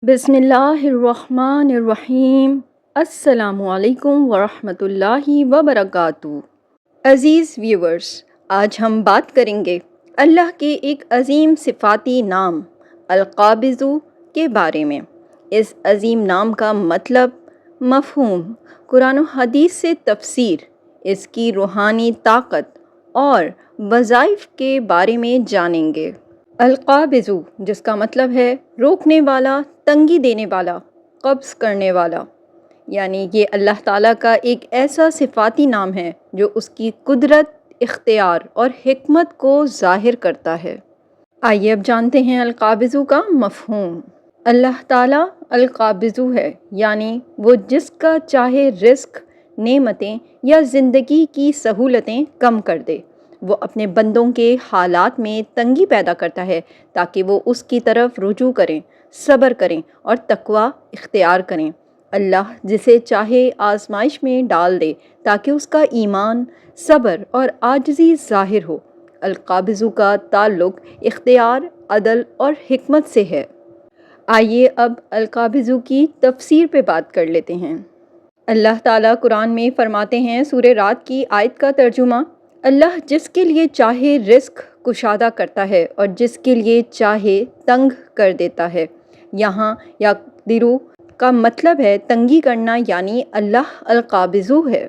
بسم اللہ الرحمن الرحیم۔ السلام علیکم ورحمۃ اللہ وبرکاتہ۔ عزیز ویورز، آج ہم بات کریں گے اللہ کے ایک عظیم صفاتی نام القابض کے بارے میں۔ اس عظیم نام کا مطلب، مفہوم، قرآن و حدیث سے تفسیر، اس کی روحانی طاقت اور وظائف کے بارے میں جانیں گے۔ القابض، جس کا مطلب ہے روکنے والا، تنگی دینے والا، قبض کرنے والا، یعنی یہ اللہ تعالیٰ کا ایک ایسا صفاتی نام ہے جو اس کی قدرت، اختیار اور حکمت کو ظاہر کرتا ہے۔ آئیے اب جانتے ہیں القابض کا مفہوم۔ اللہ تعالیٰ القابض ہے، یعنی وہ جس کا چاہے رزق، نعمتیں یا زندگی کی سہولتیں کم کر دے۔ وہ اپنے بندوں کے حالات میں تنگی پیدا کرتا ہے تاکہ وہ اس کی طرف رجوع کریں، صبر کریں اور تقویٰ اختیار کریں۔ اللہ جسے چاہے آزمائش میں ڈال دے تاکہ اس کا ایمان، صبر اور عاجزی ظاہر ہو۔ القابض کا تعلق اختیار، عدل اور حکمت سے ہے۔ آئیے اب القابض کی تفسیر پہ بات کر لیتے ہیں۔ اللہ تعالیٰ قرآن میں فرماتے ہیں، سورہ رعد کی آیت کا ترجمہ: اللہ جس کے لیے چاہے رزق کشادہ کرتا ہے اور جس کے لیے چاہے تنگ کر دیتا ہے۔ یہاں یقدرو کا مطلب ہے تنگی کرنا، یعنی اللہ القابض ہے۔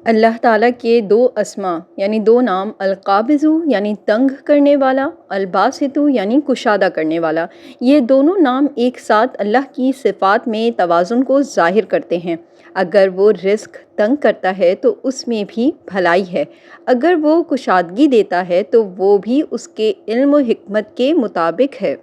اللہ تعالیٰ کے دو اسما یعنی دو نام، القابض یعنی تنگ کرنے والا، الباسط یعنی کشادہ کرنے والا، یہ دونوں نام ایک ساتھ اللہ کی صفات میں توازن کو ظاہر کرتے ہیں۔ اگر وہ رزق تنگ کرتا ہے تو اس میں بھی بھلائی ہے، اگر وہ کشادگی دیتا ہے تو وہ بھی اس کے علم و حکمت کے مطابق ہے۔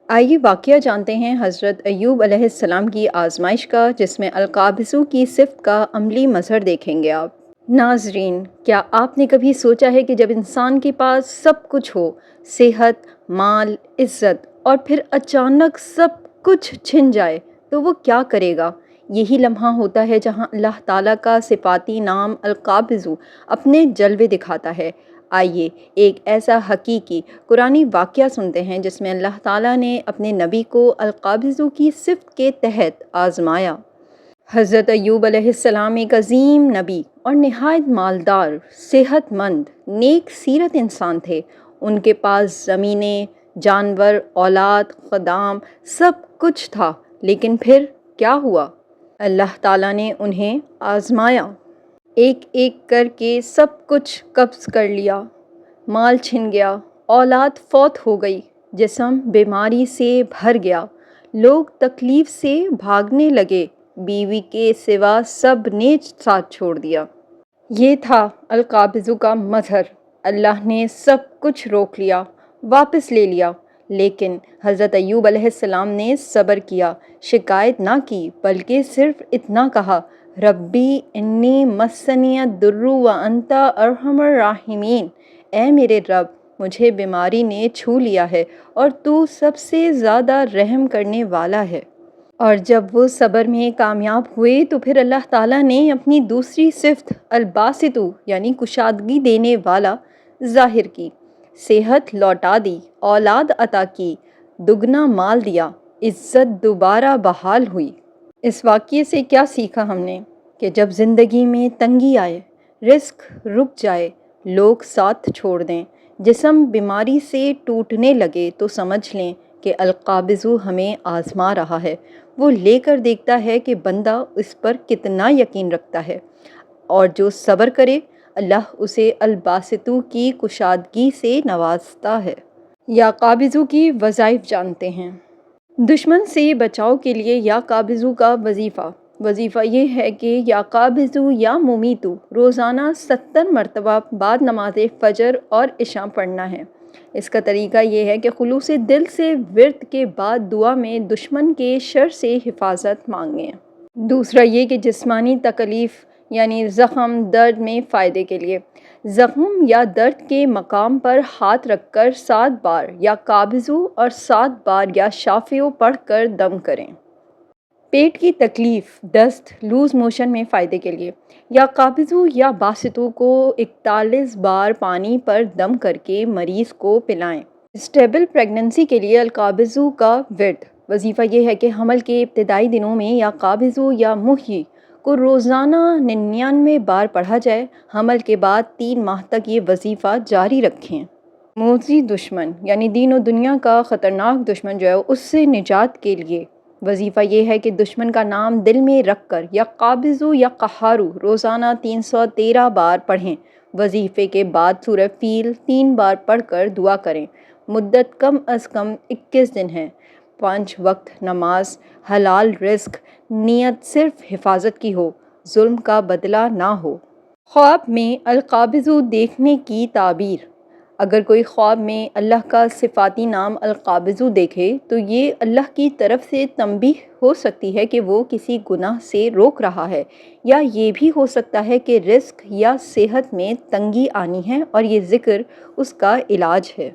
آئیے واقعہ جانتے ہیں حضرت ایوب علیہ السلام کی آزمائش کا، جس میں القابض کی صفت کا عملی مظہر دیکھیں گے آپ۔ ناظرین، کیا آپ نے کبھی سوچا ہے کہ جب انسان کے پاس سب کچھ ہو، صحت، مال، عزت، اور پھر اچانک سب کچھ چھن جائے تو وہ کیا کرے گا؟ یہی لمحہ ہوتا ہے جہاں اللہ تعالیٰ کا صفاتی نام القابض اپنے جلوے دکھاتا ہے۔ آئیے ایک ایسا حقیقی قرآنی واقعہ سنتے ہیں جس میں اللہ تعالیٰ نے اپنے نبی کو القابض کی صفت کے تحت آزمایا۔ حضرت ایوب علیہ السلام ایک عظیم نبی اور نہایت مالدار، صحت مند، نیک سیرت انسان تھے۔ ان کے پاس زمینیں، جانور، اولاد، خدام، سب کچھ تھا، لیکن پھر کیا ہوا؟ اللہ تعالیٰ نے انہیں آزمایا۔ ایک ایک کر کے سب کچھ قبض کر لیا، مال چھن گیا، اولاد فوت ہو گئی، جسم بیماری سے بھر گیا، لوگ تکلیف سے بھاگنے لگے، بیوی کے سوا سب نے ساتھ چھوڑ دیا۔ یہ تھا القابض کا مظہر۔ اللہ نے سب کچھ روک لیا، واپس لے لیا، لیکن حضرت ایوب علیہ السلام نے صبر کیا، شکایت نہ کی، بلکہ صرف اتنا کہا: ربی انی مسنی الضر وانت ارحم الراحمین۔ اے میرے رب، مجھے بیماری نے چھو لیا ہے اور تو سب سے زیادہ رحم کرنے والا ہے۔ اور جب وہ صبر میں کامیاب ہوئے تو پھر اللہ تعالیٰ نے اپنی دوسری صفت الباسط یعنی کشادگی دینے والا ظاہر کی۔ صحت لوٹا دی، اولاد عطا کی، دگنا مال دیا، عزت دوبارہ بحال ہوئی۔ اس واقعے سے کیا سیکھا ہم نے؟ کہ جب زندگی میں تنگی آئے، رزق رک جائے، لوگ ساتھ چھوڑ دیں، جسم بیماری سے ٹوٹنے لگے، تو سمجھ لیں کہ القابض ہمیں آزما رہا ہے۔ وہ لے کر دیکھتا ہے کہ بندہ اس پر کتنا یقین رکھتا ہے، اور جو صبر کرے اللہ اسے الباسط کی کشادگی سے نوازتا ہے۔ یا قابض کی وظائف جانتے ہیں۔ دشمن سے بچاؤ کے لیے یا قابض کا وظیفہ یہ ہے کہ یا قابض یا ممیت روزانہ 70 مرتبہ بعد نماز فجر اور عشاء پڑھنا ہے۔ اس کا طریقہ یہ ہے کہ خلوص دل سے ورد کے بعد دعا میں دشمن کے شر سے حفاظت مانگیں۔ دوسرا یہ کہ جسمانی تکلیف یعنی زخم، درد میں فائدے کے لیے زخم یا درد کے مقام پر ہاتھ رکھ کر 7 بار یا قابض اور 7 بار یا شافع پڑھ کر دم کریں۔ پیٹ کی تکلیف، دست، لوز موشن میں فائدے کے لیے یا قابض یا باسط کو 41 بار پانی پر دم کر کے مریض کو پلائیں۔ اسٹیبل پریگننسی کے لیے القابض کا ورد وظیفہ یہ ہے کہ حمل کے ابتدائی دنوں میں یا قابض یا محیی کو روزانہ 99 بار پڑھا جائے۔ حمل کے بعد 3 ماہ تک یہ وظیفہ جاری رکھیں۔ موذی دشمن یعنی دین و دنیا کا خطرناک دشمن جو ہے اس سے نجات کے لیے وظیفہ یہ ہے کہ دشمن کا نام دل میں رکھ کر یا قابض یا قہار روزانہ 313 بار پڑھیں۔ وظیفے کے بعد سورہ فیل 3 بار پڑھ کر دعا کریں۔ مدت کم از کم 21 دن ہے۔ 5 وقت نماز، حلال رزق، نیت صرف حفاظت کی ہو، ظلم کا بدلہ نہ ہو۔ خواب میں القابض دیکھنے کی تعبیر۔ اگر کوئی خواب میں اللہ کا صفاتی نام القابض دیکھے تو یہ اللہ کی طرف سے تنبیہ ہو سکتی ہے کہ وہ کسی گناہ سے روک رہا ہے، یا یہ بھی ہو سکتا ہے کہ رزق یا صحت میں تنگی آنی ہے اور یہ ذکر اس کا علاج ہے۔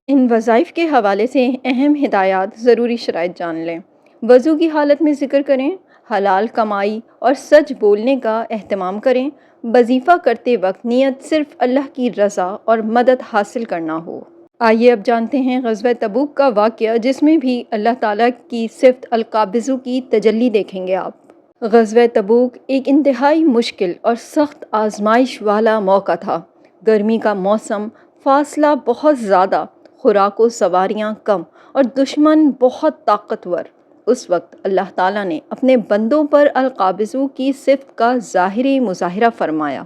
ان وظائف کے حوالے سے اہم ہدایات، ضروری شرائط جان لیں۔ وضو کی حالت میں ذکر کریں، حلال کمائی اور سچ بولنے کا اہتمام کریں۔ وظیفہ کرتے وقت نیت صرف اللہ کی رضا اور مدد حاصل کرنا ہو۔ آئیے اب جانتے ہیں غزوہ تبوک کا واقعہ، جس میں بھی اللہ تعالیٰ کی صفت القابض کی تجلی دیکھیں گے آپ۔ غزوہ تبوک ایک انتہائی مشکل اور سخت آزمائش والا موقع تھا۔ گرمی کا موسم، فاصلہ بہت زیادہ، خوراک و سواریاں کم اور دشمن بہت طاقتور۔ اس وقت اللہ تعالیٰ نے اپنے بندوں پر القابض کی صفت کا ظاہری مظاہرہ فرمایا۔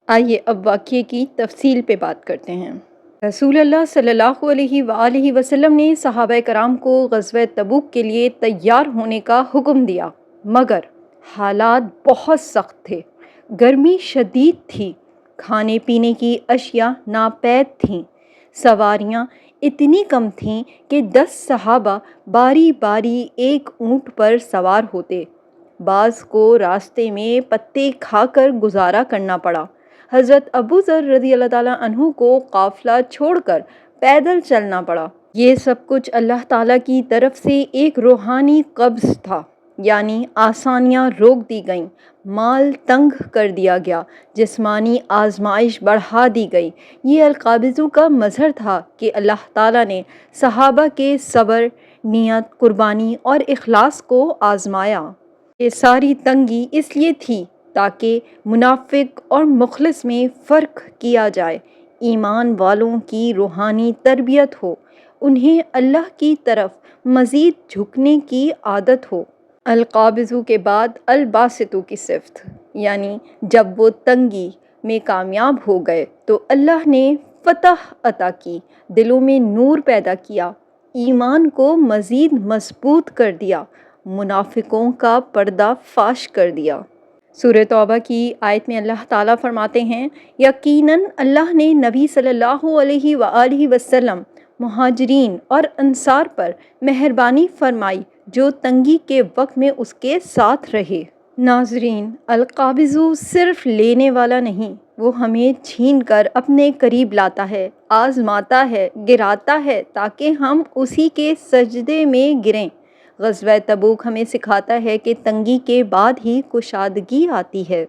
آئیے اب واقعے کی تفصیل پہ بات کرتے ہیں۔ رسول اللہ صلی اللہ علیہ وآلہ وسلم نے صحابہ کرام کو غزوہ تبوک کے لیے تیار ہونے کا حکم دیا، مگر حالات بہت سخت تھے۔ گرمی شدید تھی، کھانے پینے کی اشیاء ناپید تھیں، سواریاں اتنی کم تھیں کہ 10 صحابہ باری باری ایک اونٹ پر سوار ہوتے۔ بعض کو راستے میں پتے کھا کر گزارا کرنا پڑا۔ حضرت ابو ذر رضی اللہ تعالیٰ عنہ کو قافلہ چھوڑ کر پیدل چلنا پڑا۔ یہ سب کچھ اللہ تعالیٰ کی طرف سے ایک روحانی قبض تھا، یعنی آسانیاں روک دی گئیں، مال تنگ کر دیا گیا، جسمانی آزمائش بڑھا دی گئی۔ یہ القابض کا مظہر تھا کہ اللہ تعالیٰ نے صحابہ کے صبر، نیت، قربانی اور اخلاص کو آزمایا۔ یہ ساری تنگی اس لیے تھی تاکہ منافق اور مخلص میں فرق کیا جائے، ایمان والوں کی روحانی تربیت ہو، انہیں اللہ کی طرف مزید جھکنے کی عادت ہو۔ القابض کے بعد الباسط کی صفت، یعنی جب وہ تنگی میں کامیاب ہو گئے تو اللہ نے فتح عطا کی، دلوں میں نور پیدا کیا، ایمان کو مزید مضبوط کر دیا، منافقوں کا پردہ فاش کر دیا۔ سورہ توبہ کی آیت میں اللہ تعالیٰ فرماتے ہیں، یقیناً اللہ نے نبی صلی اللہ علیہ وآلہ وسلم، مہاجرین اور انصار پر مہربانی فرمائی جو تنگی کے وقت میں اس کے ساتھ رہے۔ ناظرین، القابض صرف لینے والا نہیں، وہ ہمیں چھین کر اپنے قریب لاتا ہے، آزماتا ہے، گراتا ہے تاکہ ہم اسی کے سجدے میں گریں۔ غزوہ تبوک ہمیں سکھاتا ہے کہ تنگی کے بعد ہی کشادگی آتی ہے۔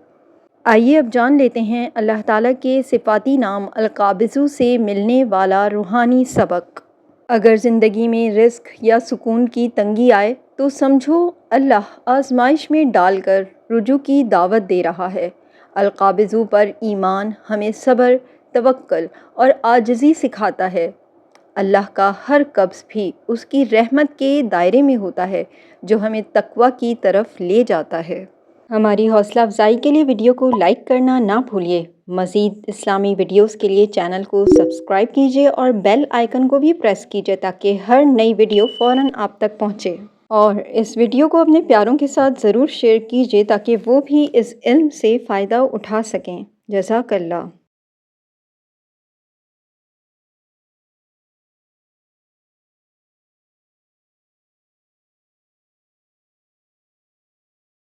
آئیے اب جان لیتے ہیں اللہ تعالیٰ کے صفاتی نام القابض سے ملنے والا روحانی سبق۔ اگر زندگی میں رزق یا سکون کی تنگی آئے تو سمجھو اللہ آزمائش میں ڈال کر رجوع کی دعوت دے رہا ہے۔ القابض پر ایمان ہمیں صبر، توکل اور عاجزی سکھاتا ہے۔ اللہ کا ہر قبض بھی اس کی رحمت کے دائرے میں ہوتا ہے جو ہمیں تقویٰ کی طرف لے جاتا ہے۔ ہماری حوصلہ افزائی کے لیے ویڈیو کو لائک کرنا نہ بھولیے۔ مزید اسلامی ویڈیوز کے لیے چینل کو سبسکرائب کیجیے اور بیل آئیکن کو بھی پریس کیجیے تاکہ ہر نئی ویڈیو فوراً آپ تک پہنچے۔ اور اس ویڈیو کو اپنے پیاروں کے ساتھ ضرور شیئر کیجیے تاکہ وہ بھی اس علم سے فائدہ اٹھا سکیں۔ جزاک اللہ۔